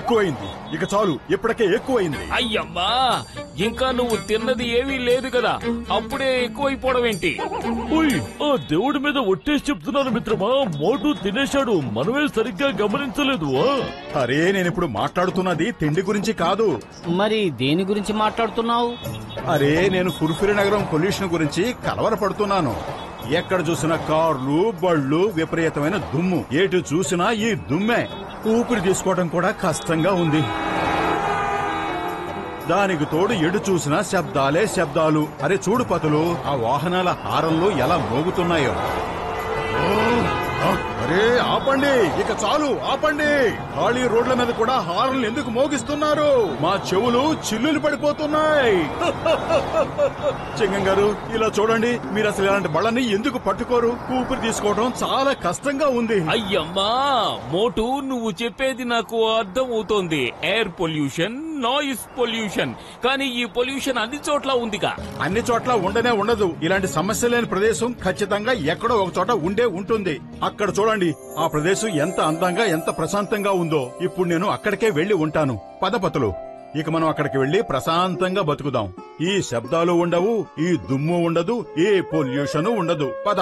ఎక్కువైంది. ఇక చాలు, ఇప్పటికే ఎక్కువైంది. అయ్యమ్మా, ఇంకా నువ్వు తిన్నది ఏమీ లేదు కదా, అప్పుడే ఎక్కువైపోవడం ఏంటి? ఆ దేవుడి మీద ఒట్టేసి చెప్తున్నాను మిత్రమా, మోటు తినేశాడు, మనమే సరిగ్గా గమనించలేదు. అరే, నేనిప్పుడు మాట్లాడుతున్నది తిండి గురించి కాదు. మరి దేని గురించి మాట్లాడుతున్నావు? అరే, నేను ఫుర్ఫిరి నగరం పొల్యూషన్ గురించి కలవరపడుతున్నాను. ఎక్కడ చూసినా కార్లు, బళ్ళు, విపరీతమైన దుమ్ము. ఏటు చూసినా ఈ దుమ్మే. ఊపిరి తీసుకోవడం కూడా కష్టంగా ఉంది. దానికి తోడు ఎడు చూసినా శబ్దాలే శబ్దాలు. అరే చూడు పతులు, ఆ వాహనాల హారన్లు ఎలా మోగుతున్నాయో. అరే ఆపండి, ఇక చాలు, ఆపండి. ఖాళీ రోడ్ల మీద కూడా హారన్లు ఎందుకు మోగిస్తున్నారు? మా చెవులు చిల్లులు పడిపోతున్నాయి. చింగం గారు, ఇలా చూడండి, మీరు అసలు ఇలాంటి బళ్ళని ఎందుకు పట్టుకోరు? ఊపిరి తీసుకోవడం చాలా కష్టంగా ఉంది. అయ్యమ్మా మోటు, నువ్వు చెప్పేది నాకు అర్థం అవుతోంది. Air pollution, noise pollution. కానీ ఈ పొల్యూషన్ అన్ని చోట్ల ఉందిగా. అన్ని చోట్ల ఉండనే ఉండదు. ఇలాంటి సమస్య లేని ప్రదేశం ఖచ్చితంగా ఎక్కడో ఒక చోట ఉండే ఉంటుంది. అక్కడ చూడండి, ఆ ప్రదేశం ఎంత అందంగా, ఎంత ప్రశాంతంగా ఉందో. ఇప్పుడు నేను అక్కడికే వెళ్లి ఉంటాను. పదపతులు, ఇక మనం అక్కడికి వెళ్లి ప్రశాంతంగా బతుకుదాం. ఈ శబ్దాలు ఉండవు, ఈ దుమ్ము ఉండదు, ఏ పొల్యూషన్ ఉండదు. పద.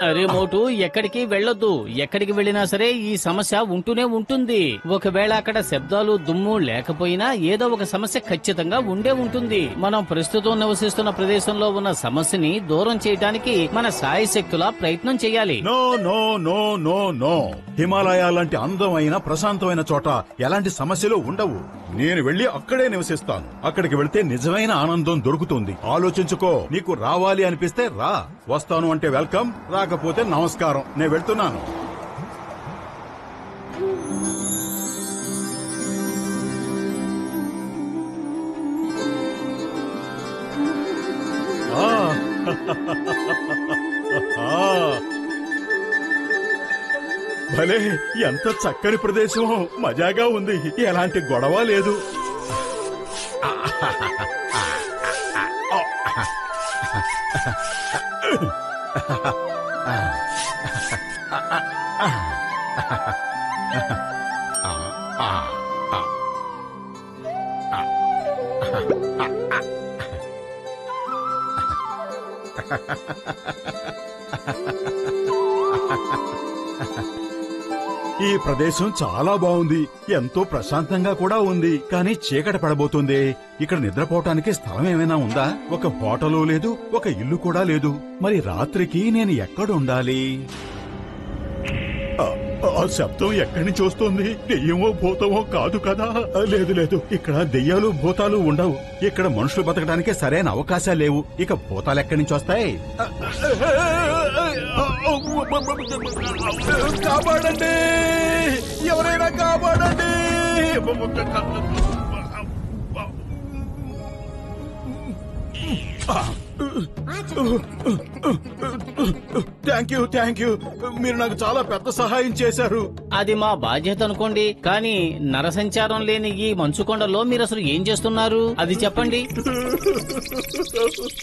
అరే మోటు, ఎక్కడికి వెళ్ళొద్దు. ఎక్కడికి వెళ్ళినా సరే ఈ సమస్య ఉంటూనే ఉంటుంది. ఒకవేళ అక్కడ శబ్దాలు, దుమ్ము లేకపోయినా ఏదో ఒక సమస్య ఖచ్చితంగా ఉండే ఉంటుంది. మనం ప్రస్తుతం నివసిస్తున్న ప్రదేశంలో ఉన్న సమస్యని దూరం చేయడానికి మన శాయశక్తులా ప్రయత్నం చేయాలి. No no no no no. Himalaya లాంటి అందమైన, ప్రశాంతమైన చోట ఎలాంటి సమస్యలు ఉండవు. నేను వెళ్లి అక్కడే నివసిస్తాను. అక్కడికి వెళ్తే నిజమైన ఆనందం దొరుకుతుంది. ఆలోచించుకో. నీకు రావాలి అనిపిస్తే రా. వస్తాను అంటే వెల్కమ్, రాకపోతే నమస్కారం. నేను వెళ్తున్నాను. భలే, ఎంత చక్కని ప్రదేశం. మజాగా ఉంది. ఎలాంటి గొడవ లేదు. ఈ ప్రదేశం చాలా బాగుంది. ఎంతో ప్రశాంతంగా కూడా ఉంది. కానీ చీకటి పడబోతుంది. ఇక్కడ నిద్రపోవటానికి స్థలం ఏమైనా ఉందా? ఒక హోటలు లేదు, ఒక ఇల్లు కూడా లేదు. మరి రాత్రికి నేను ఎక్కడ ఉండాలి? ఆ శబ్దం ఎక్కడి నుంచి వస్తుంది? దెయ్యమో భూతమో కాదు కదా? లేదు లేదు, ఇక్కడ దెయ్యాలు భూతాలు ఉండవు. ఇక్కడ మనుషులు బతకడానికి సరైన అవకాశాలు లేవు. ఇక భూతాలు ఎక్కడి నుంచి వస్తాయి? కాపాడండి, ఎవరైనా కాపాడండి. Thank you. మీరు నాకు చాలా పెద్ద సహాయం చేశారు. అది మా బాధ్యత అనుకోండి. కానీ నరసంచారం లేని ఈ మంచుకొండలో మీరు అసలు ఏం చేస్తున్నారు? అది చెప్పండి.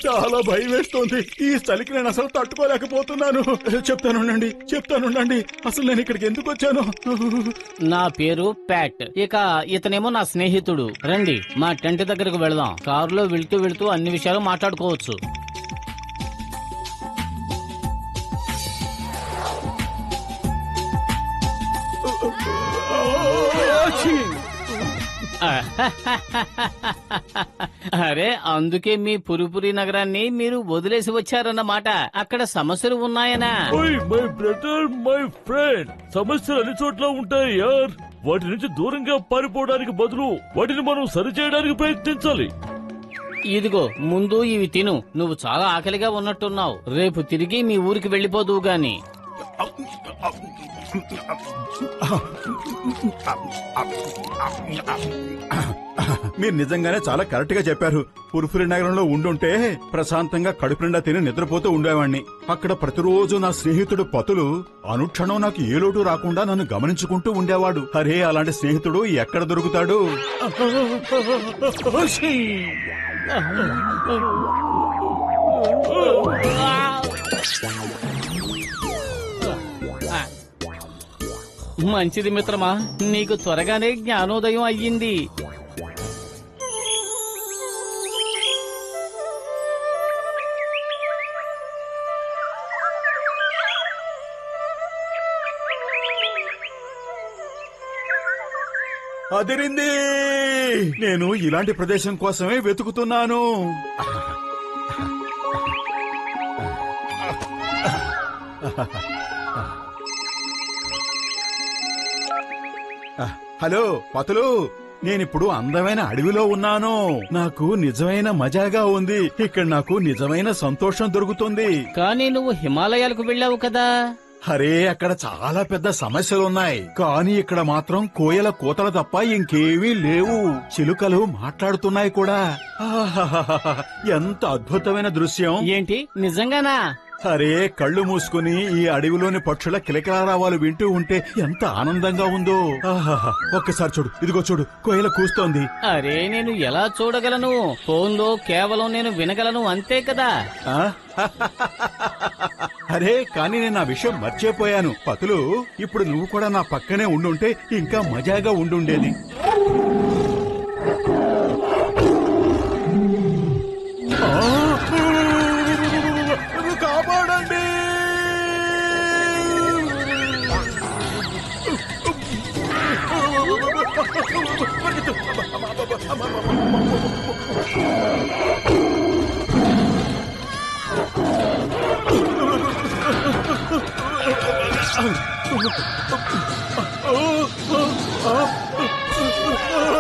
చాలా భయం వేస్తోంది. ఈ చలికి నేను అసలు తట్టుకోలేకపోతున్నాను. చెప్తానుండండి. అసలు నేను ఇక్కడికి ఎందుకు వచ్చాను? నా పేరు ప్యాట్. ఇక ఇతనేమో నా స్నేహితుడు. రండి, మా టెంట్ దగ్గరకు వెళదాం. కారులో వెళ్తూ అన్ని విషయాలు మాట్లాడుకోవచ్చు. అరే, అందుకే మీ పురిపురి నగరాన్ని మీరు వదిలేసి వచ్చారన్నమాట. అక్కడ సమస్యలు ఉన్నాయనా? మై బ్రదర్, మై ఫ్రెండ్, సమస్యలు అన్ని చోట్ల ఉంటాయి యార్. వాటి నుంచి దూరంగా పారిపోవడానికి బదులు వాటిని మనం సరిచేయడానికి ప్రయత్నించాలి. ఇదిగో, ముందు ఇవి తిను. నువ్వు చాలా ఆకలిగా ఉన్నట్టున్నావు. రేపు తిరిగి మీ ఊరికి వెళ్లిపోదువు గాని. మీరు నిజంగానే చాలా కరెక్ట్ గా చెప్పారు. పుర్ఫిరి నగరంలో ఉండుంటే ప్రశాంతంగా కడుపు నిండా తిని నిద్రపోతూ ఉండేవాణ్ణి. అక్కడ ప్రతిరోజు నా స్నేహితుడు పతులు అనుక్షణం నాకు ఏ లోటు రాకుండా నన్ను గమనించుకుంటూ ఉండేవాడు. అరే, అలాంటి స్నేహితుడు ఎక్కడ దొరుకుతాడు? మంచిది మిత్రమా, నీకు త్వరగానే జ్ఞానోదయం అయ్యింది. అదిరింది. నేను ఇలాంటి ప్రదేశం కోసమే వెతుకుతున్నాను. హలో పతులు, నేనిప్పుడు అందమైన అడవిలో ఉన్నాను. నాకు నిజమైన మజాగా ఉంది. ఇక్కడ నాకు నిజమైన సంతోషం దొరుకుతుంది. కానీ నువ్వు హిమాలయాలకు వెళ్ళావు కదా. అరే, అక్కడ చాలా పెద్ద సమస్యలున్నాయి. కానీ ఇక్కడ మాత్రం కోయల కూతలు తప్ప ఇంకేమీ లేవు. చిలుకలు మాట్లాడుతున్నాయి కూడా. ఆహాహాహా, ఎంత అద్భుతమైన దృశ్యం. ఏంటి, నిజంగానా? అరే, కళ్ళు మూసుకుని ఈ అడవిలోని పక్షుల కిలకిలారావాలు వింటూ ఉంటే ఎంత ఆనందంగా ఉందో. ఆహాహా, ఒక్కసారి చూడు, ఇదిగో చూడు, కోయల కూస్తోంది. అరే, నేను ఎలా చూడగలను? ఫోన్లో కేవలం నేను వినగలను, అంతే కదా. ఆ? అరే, కానీ నేను ఆ విషయం మర్చిపోయాను. పతులు, ఇప్పుడు నువ్వు కూడా నా పక్కనే ఉండుంటే ఇంకా మజాగా ఉండుండేది. కాపాడండి!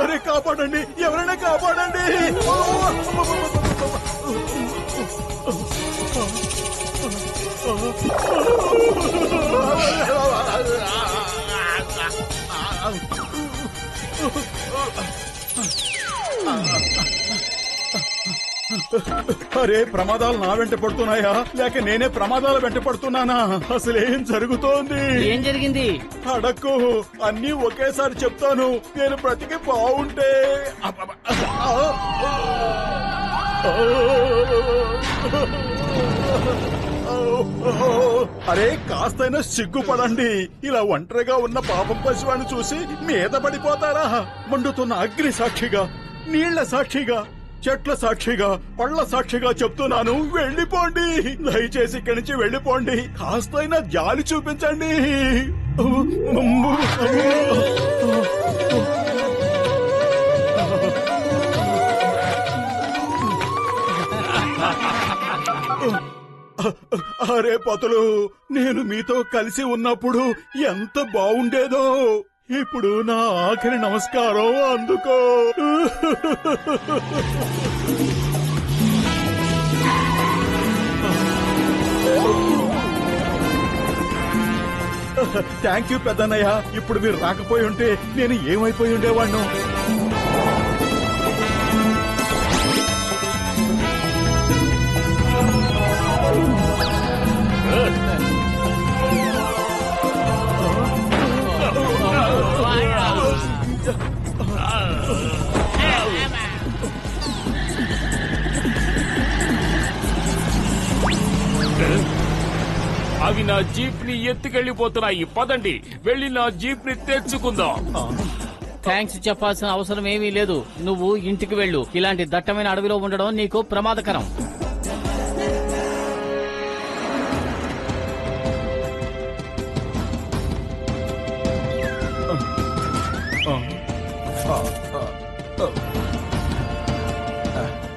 అరే, కాపాడండి, ఎవరైనా కాపాడండి! అరే, ప్రమాదాలు నా వెంట పడుతున్నాయా లేక నేనే ప్రమాదాలు వెంట పడుతున్నానా? అసలేం జరుగుతోంది? ఏం జరిగింది? అడక్కు, అన్నీ ఒకేసారి చెప్తాను. నేను బ్రతికి బాగుంటే అరే, కాస్తైనా సిగ్గుపడండి. ఇలా ఒంటరిగా ఉన్న పాపం పశువాన్ని చూసి మీద పడిపోతారా? మండుతున్న అగ్ని సాక్షిగా, నీళ్ల సాక్షిగా, చెట్ల సాక్షిగా, పళ్ళ సాక్షిగా చెప్తున్నాను, వెళ్ళిపోండి. దయచేసి ఇక్కడి నుంచి వెళ్ళిపోండి. కాస్తైనా జాలి చూపించండి. అరే పతులు, నేను మీతో కలిసి ఉన్నప్పుడు ఎంత బాగుండేదో. ఇప్పుడు నా ఆఖరి నమస్కారం అందుకో. థ్యాంక్ యూ పెద్దన్నయ్య. ఇప్పుడు మీరు రాకపోయి ఉంటే నేను ఏమైపోయి ఉండేవాణ్ణు. అవి నా జీప్ ని ఎత్తుకెళ్లిపోతున్నాయి. పదండి, వెళ్లి నా జీప్ ని తెచ్చుకుందాం. థ్యాంక్స్ చెప్పాల్సిన అవసరం ఏమీ లేదు. నువ్వు ఇంటికి వెళ్ళు. ఇలాంటి దట్టమైన అడవిలో ఉండడం నీకు ప్రమాదకరం.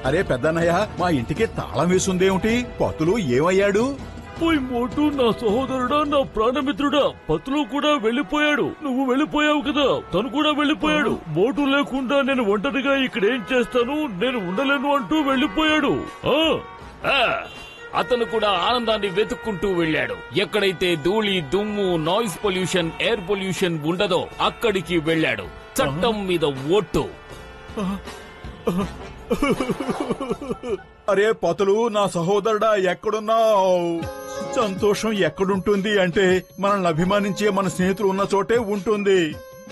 అరే పెద్దన్నయ్య, మా ఇంటికి తాళం వేసుందేమిటి? పతులు ఏమయ్యాడు? పోయి మోటు, నా సహోదరుడా, నా ప్రాణమిత్రుడా, పతులు కూడా వెళ్లిపోయాడు. నువ్వు వెళ్లిపోయావు కదా, తను కూడా వెళ్లిపోయాడు. మోటు లేకుండా నేను ఒంటరిగా ఇక్కడేం చేస్తాను, నేను ఉండలేను అంటూ వెళ్లిపోయాడు. అతను కూడా ఆనందాన్ని వెతుక్కుంటూ వెళ్ళాడు. ఎక్కడైతే ధూళి, దుమ్ము, నాయిస్ పొల్యూషన్, ఎయిర్ పొల్యూషన్ ఉండదో అక్కడికి వెళ్ళాడు. చట్టం మీద ఓటు. అరే పతులు, నా సహోదరుడా, ఎక్కడున్నావు? సంతోషం ఎక్కడుంటుంది అంటే మనల్ని అభిమానించే మన స్నేహితులు ఉన్న చోటే ఉంటుంది.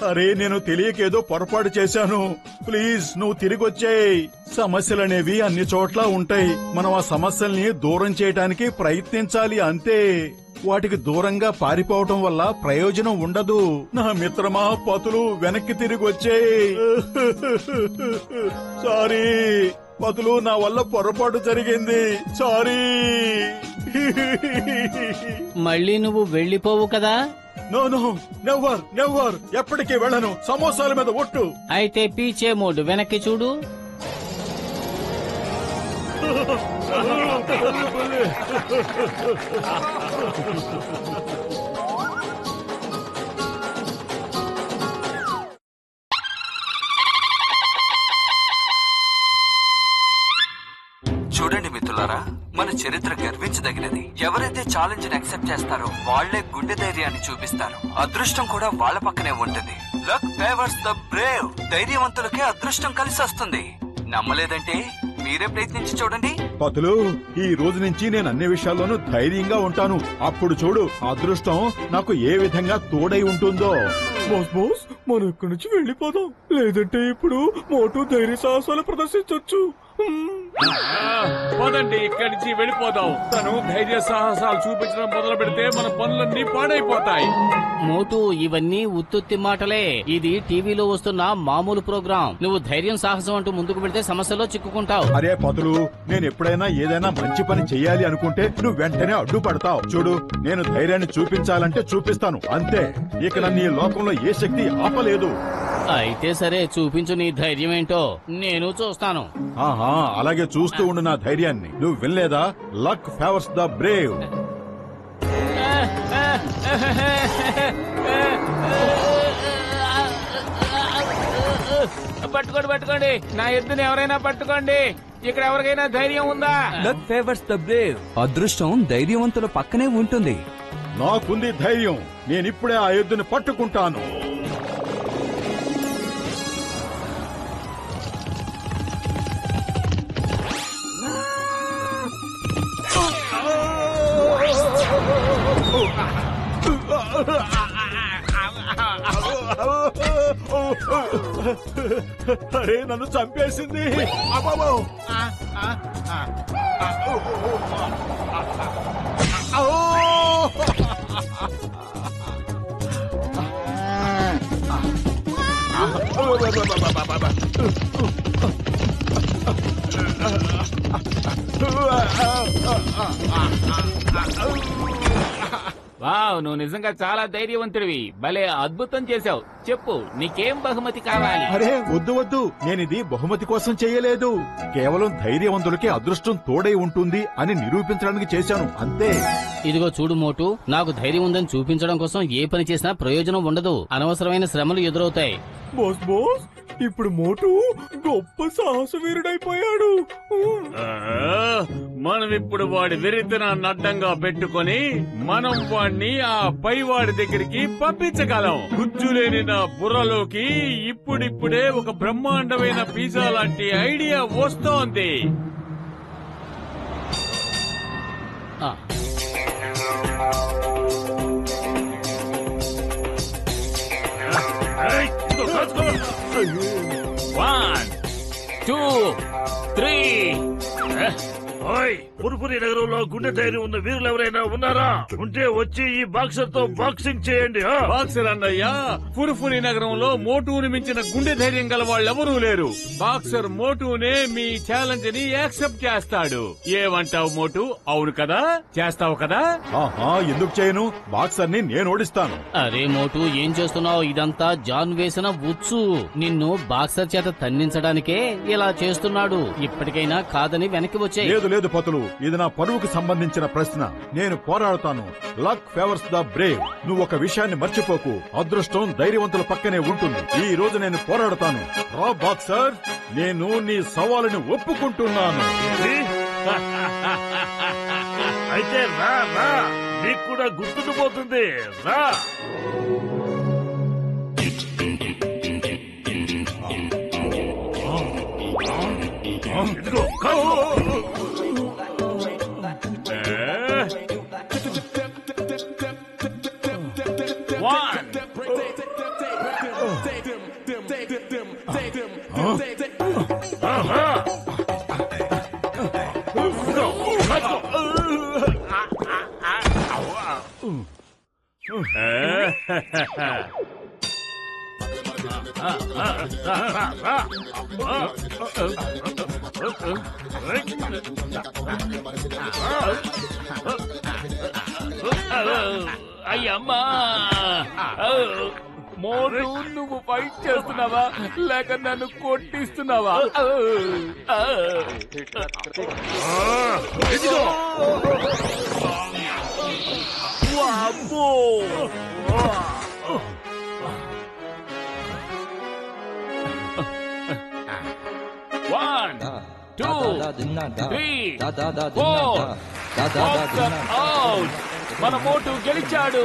అరే, నేను తెలియకేదో పొరపాటు చేశాను. ప్లీజ్ నువ్వు తిరిగొచ్చేయ్. సమస్యలనేవి అన్ని చోట్ల ఉంటాయి. మనం ఆ సమస్యల్ని దూరం చేయడానికి ప్రయత్నించాలి, అంతే. వాటికి దూరంగా పారిపోవటం వల్ల ప్రయోజనం ఉండదు. నా మిత్రమా పతులు వెనక్కి తిరిగి వచ్చేయి. సారీ పతులు, నా వల్ల పొరపాటు జరిగింది. సారీ. మళ్ళీ నువ్వు వెళ్ళిపోవు కదా? నో నో, నెవర్ నెవర్, ఎప్పటికీ వెళ్ళను. సమోసాల మీద ఒట్టు. అయితే పీచే మోడ్ వెనక్కి చూడు. చూడండి మిత్రులారా, మన చరిత్ర గర్వించదగినది. ఎవరైతే ఛాలెంజ్ ని యాక్సెప్ట్ చేస్తారో వాళ్లే గుండె ధైర్యాన్ని చూపిస్తారు. అదృష్టం కూడా వాళ్ళ పక్కనే ఉంటుంది. Luck favours the brave. ధైర్యవంతులకే అదృష్టం కలిసి వస్తుంది. నమ్మలేదంటే మీరే ప్రయత్నించి చూడండి. పతులు, ఈ రోజు నుంచి నేను అన్ని విషయాల్లోనూ ధైర్యంగా ఉంటాను. అప్పుడు చూడు అదృష్టం నాకు ఏ విధంగా తోడై ఉంటుందో. బాస్ బాస్, మనం ఇక్కడి నుంచి వెళ్ళిపోదాం. లేదంటే ఇప్పుడు మోటు ధైర్య సాహసాలు ప్రదర్శించొచ్చు. పదండి, ఇక్కడి నుంచి వెళ్ళిపోదాం. తను ధైర్య సాహసాలు చూపించడం మొదలు పెడితే మన పనులన్నీ పాడైపోతాయి. మోటు, ఇవన్నీ ఉత్తుత్తి మాటలే. ఇది టీవీలో వస్తున్న మామూలు ప్రోగ్రాం. నువ్వు ధైర్యం సాహసం అంటూ ముందుకు పెడితే సమస్యలో చిక్కుకుంటావు. అరే పతులు, నేను ఎప్పుడైనా ఏదైనా మంచి పని చెయ్యాలి అనుకుంటే నువ్వు వెంటనే అడ్డుపడతావు. చూడు, నేను ధైర్యాన్ని చూపించాలంటే చూపిస్తాను, అంతే. ఇక నన్ను ఈ లోకంలో ఏ శక్తి ఆపలేదు. అయితే సరే, చూపించు నీ ధైర్యం ఏంటో. నేను చూస్తాను. ఆహా, అలాగే చూస్తూ ఉండు నా ధైర్యాన్ని. నువ్వు వినలేదా? Luck favours the Brave. పట్టుకోండి పట్టుకోండి, నా ఎద్దుని ఎవరైనా పట్టుకోండి. ఇక్కడ ఎవరికైనా ధైర్యం ఉందా? Luck favours the Brave. అదృష్టం ధైర్యవంతుల పక్కనే ఉంటుంది. నాకుంది ధైర్యం. నేనిప్పుడే ఆ ఎద్దుని పట్టుకుంటాను. అరే, నన్ను చంపేసింది. అబ్బబ్బో. వావ్, నువ్వు నిజంగా చాలా ధైర్యవంతుడివి. భలే అద్భుతం చేశావు. చెప్పు, నీకేం బహుమతి కావాలి? అరే వద్దు వద్దు, నేనిది బహుమతి కోసం చేయలేదు. కేవలం ధైర్యవంతులకి అదృష్టం తోడై ఉంటుంది అని నిరూపించడానికి చేశాను, అంతే. ఇదిగో చూడు మోటు, నాకు ధైర్యం ఉందని చూపించడం కోసం ఏ పని చేసినా ప్రయోజనం ఉండదు. అనవసరమైన శ్రమలు ఎదురవుతాయి. బాస్ బాస్, ఇప్పుడు మోటు గొప్ప సాహస వీరుడైపోయాడు. మనం ఇప్పుడు వాడి వెరితనాన్ని అడ్డంగా పెట్టుకొని మనం వాడిని ఆ పైవాడి దగ్గరికి పంపించగలం. గుజ్జులేని నా బుర్రలోకి ఇప్పుడిప్పుడే ఒక బ్రహ్మాండమైన పిజ్జా లాంటి ఐడియా వస్తోంది. ఆ, 1 2 3. ఓయ్, పురుపురి నగరంలో గుండె ధైర్యం ఉన్న వీరులు ఎవరైనా ఉన్నారా? ఉంటే వచ్చి ఈ బాక్సర్ తో బాక్సింగ్ చేయండి. బాక్సర్ అన్నయ్యా, ఫురుఫురి నగరంలో మోటూని మించిన గుండె ధైర్యం గల వాళ్ళెవరూ లేరు. బాక్సర్ మోటూనే మీ ఛాలెంజ్ ని యాక్సెప్ట్ చేస్తాడు. ఏమంటావు మోటు? అవును కదా, చేస్తావు కదా? ఆహా, ఎందుకు చేయను? బాక్సర్ ని నేను ఓడిస్తాను. అరే మోటు, ఏం చేస్తున్నావు? ఇదంతా జాన్ వేసిన ఉచ్చు. నిన్ను బాక్సర్ చేత తన్నించడానికే ఇలా చేస్తున్నాడు. ఇప్పటికైనా కాదని వెనక్కి వచ్చే. లేదు లేదు పతులు, ఇది నా పరువుకు సంబంధించిన ప్రశ్న. నేను పోరాడుతాను. Luck favours the brave. నువ్వు ఒక విషయాన్ని మర్చిపోకు, అదృష్టం ధైర్యవంతుల పక్కనే ఉంటుంది. ఈ రోజు నేను పోరాడుతాను. రా బాక్సర్, నేను నీ సవాలుని ఒప్పుకుంటున్నాను. అయితే రా రా, నీకు కూడా గుర్తుండిపోతుంది. రా. ఇదిగో, అయ్యమ్మా మోటు నువ్వు ఫైట్ చేస్తున్నావా లేక నన్ను కొట్టిస్తున్నావా? అబ్బో! 1, 2, 3, 4 అవుట్. మన మోటు గెలిచాడు.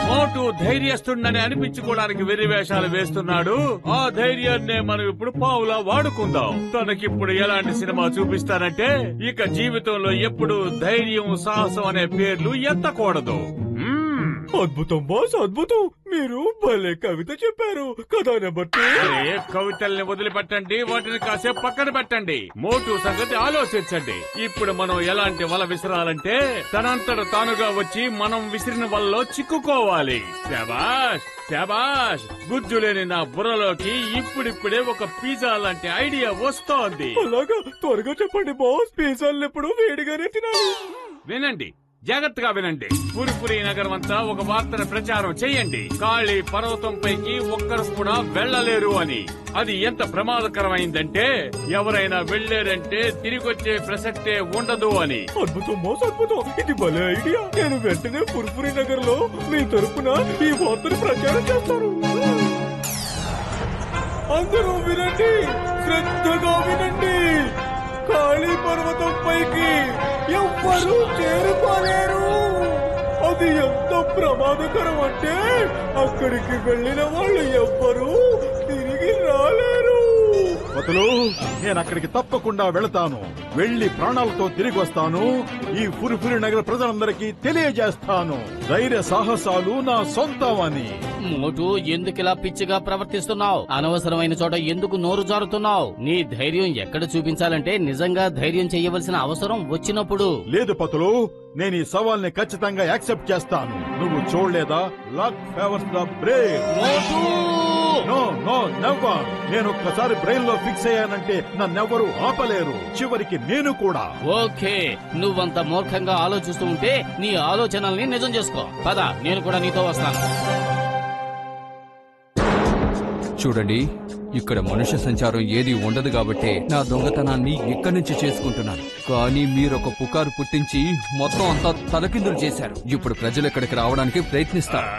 మోటు ధైర్యస్తుండని అనిపించుకోవడానికి వెర్రి వేషాలు వేస్తున్నాడు. ఆ ధైర్యాన్నే మనం ఇప్పుడు పావులా వాడుకుందాం. తనకిప్పుడు ఎలాంటి సినిమా చూపిస్తానంటే ఇక జీవితంలో ఎప్పుడు ధైర్యం సాహసం అనే పేర్లు ఎత్తకూడదు. అద్భుతం బాస్, అద్భుతం. మీరు భలే కవిత చెప్పారు కదా. నెంబర్ 2 కవితల్ని వదిలిపెట్టండి, వాటిని కాసేపు పక్కన పెట్టండి. మోటు సంగతి ఆలోచించండి. ఇప్పుడు మనం ఎలాంటి వల విసిరాలంటే తనంతట తానుగా వచ్చి మనం విసిరిన వలలో చిక్కుకోవాలి. శాబాష్ శాబాష్. గుజ్జులేని నా బుర్రలోకి ఇప్పుడిప్పుడే ఒక పిజ్జా లాంటి ఐడియా వస్తోంది. అలాగా? త్వరగా చెప్పండి బాస్. పిజ్జాలు ఎప్పుడు వేడిగానే తినాలి. వినండి, జాగ్రత్తగా వినండి. పురిపురి నగరం అంతా ఒక వార్తను ప్రచారం చేయండి. కాళీ పర్వతం పైకి ఒక్కరు కూడా వెళ్లలేరు అని. అది ఎంత ప్రమాదకరమైందంటే ఎవరైనా వెళ్లారంటే తిరిగొచ్చే ప్రసక్తే ఉండదు అని. అద్భుతం బాస్, అద్భుతం. ఇది భలే ఐడియా. నేను వెంటనే పురిపురి నగర్ లో మీ తరపున ఈ వార్తను ప్రచారం చేస్తాను. అందరూ వినండి, శ్రద్ధగా వినండి. కాళీ పర్వతం పైకి ఎవ్వరూ చేరుకోలేరు. అది ఎంత ప్రమాదకరం అంటే అక్కడికి వెళ్లిన వాళ్ళు ఎవ్వరూ తిరిగి రాలేరు. వతులు, నేను అక్కడికి తప్పకుండా వెళతాను. వెళ్లి ప్రాణాలతో తిరిగి వస్తాను. ఈ పురిపురి నగర ప్రజలందరికీ తెలియజేస్తాను ధైర్య సాహసాలు నా సొంతం అని. మోటు, ఎందుకిలా పిచ్చిగా ప్రవర్తిస్తున్నావు? అనవసరమైన చోట ఎందుకు నోరు జారుతున్నావు? నీ ధైర్యం ఎక్కడ చూపించాలంటే నిజంగా ధైర్యం చేయవలసిన అవసరం వచ్చినప్పుడు. లేదు పతులు, నేను ఈ సవాల్ని ఖచ్చితంగా యాక్సెప్ట్ చేస్తాను. నువ్వు చూడలేదా, luck favours the brave. No no never. నేను ఒక్కసారి బ్రెయిన్ లో ఫిక్స్ అయ్యానంటే నన్నెవ్వరూ ఆపలేరు, చివరికి నేను కూడా. ఓకే, నువ్వంత మూర్ఖంగా ఆలోచిస్తూ ఉంటే నీ ఆలోచనల్ని నిజం చేసుకో. పద, నేను కూడా నీతో వస్తాను. చూడండి, ఇక్కడ మనుష్య సంచారం ఏది ఉండదు కాబట్టి నా దొంగతనాన్ని ఇక్కడి నుంచి చేసుకుంటున్నాను. కానీ మీరొక పుకారు పుట్టించి మొత్తం అంతా తలకిందులు చేశారు. ఇప్పుడు ప్రజలు ఇక్కడికి రావడానికి ప్రయత్నిస్తారు.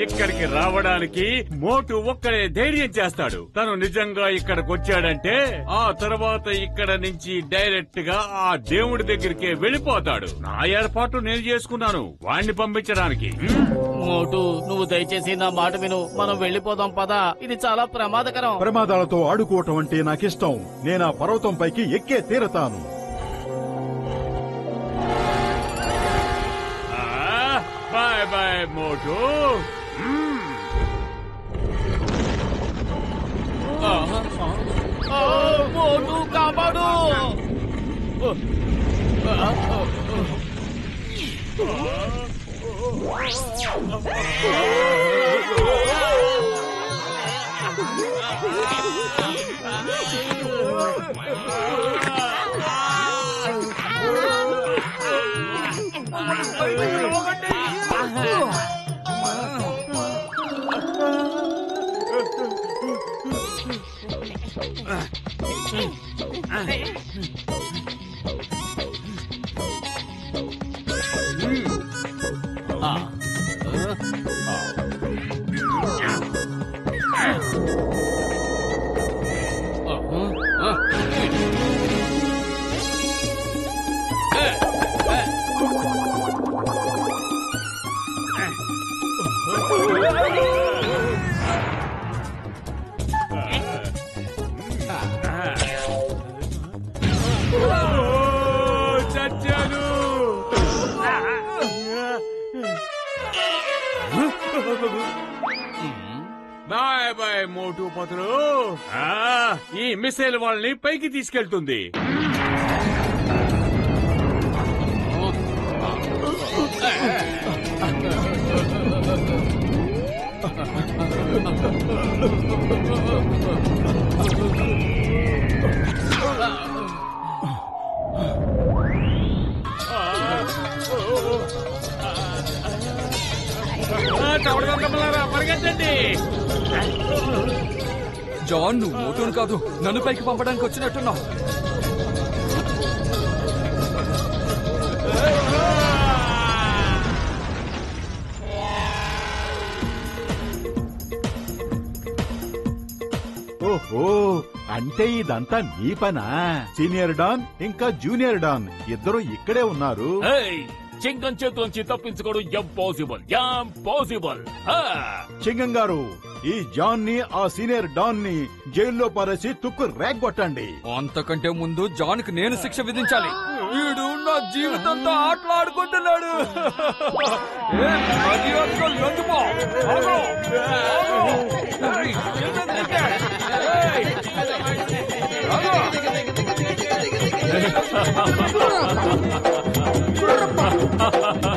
ఇక్కడికి రావడానికి మోటు ఒక్కడే ధైర్యం చేస్తాడు. తను నిజంగా ఇక్కడికి వచ్చాడంటే ఆ తర్వాత ఇక్కడ నుంచి డైరెక్ట్ గా ఆ దేవుడి దగ్గరికి వెళ్ళిపోతాడు. నా ఏర్పాటు నేను చేసుకున్నాను వాణ్ణి పంపించడానికి. మోటు, నువ్వు దయచేసి నా మాట విను. మనం వెళ్ళిపోదాం పద. ఇది చాలా ప్రమాదకరం. ప్రమాదాలతో ఆడుకోవటం అంటే నాకిష్టం. నేను ఆ పర్వతం పైకి ఎక్కే తీరతాను. బాయ్ బాయ్ మోటు. మోటు, కాపాడు. చచ్చాను. బాయ్ బాయ్ మోటు పతులు. ఈ మిసైల్ వాళ్ళని పైకి తీసుకెళ్తుంది. పరిగెత్తండి. జాన్, నువ్వు మోటోను కాదు, నన్ను పైకి పంపడానికి వచ్చినట్టున్నావు. ఓహో, అంటే ఇదంతా నీ పనా? సీనియర్ డాన్ ఇంకా జూనియర్ డాన్ ఇద్దరు ఇక్కడే ఉన్నారు. చింగం చేతులోంచి తప్పించుకోవడం ఇంపాసిబుల్. చింగం గారు, ఈ జాన్ ని ఆ సీనియర్ డాన్ ని జైల్లో పారేసి తుక్కు రేగ్గొట్టండి. అంతకంటే ముందు జాన్ కి నేను శిక్ష విధించాలి. వీడు నా జీవితంతో ఆటలాడుకుంటున్నాడు. Ha ha ha ha!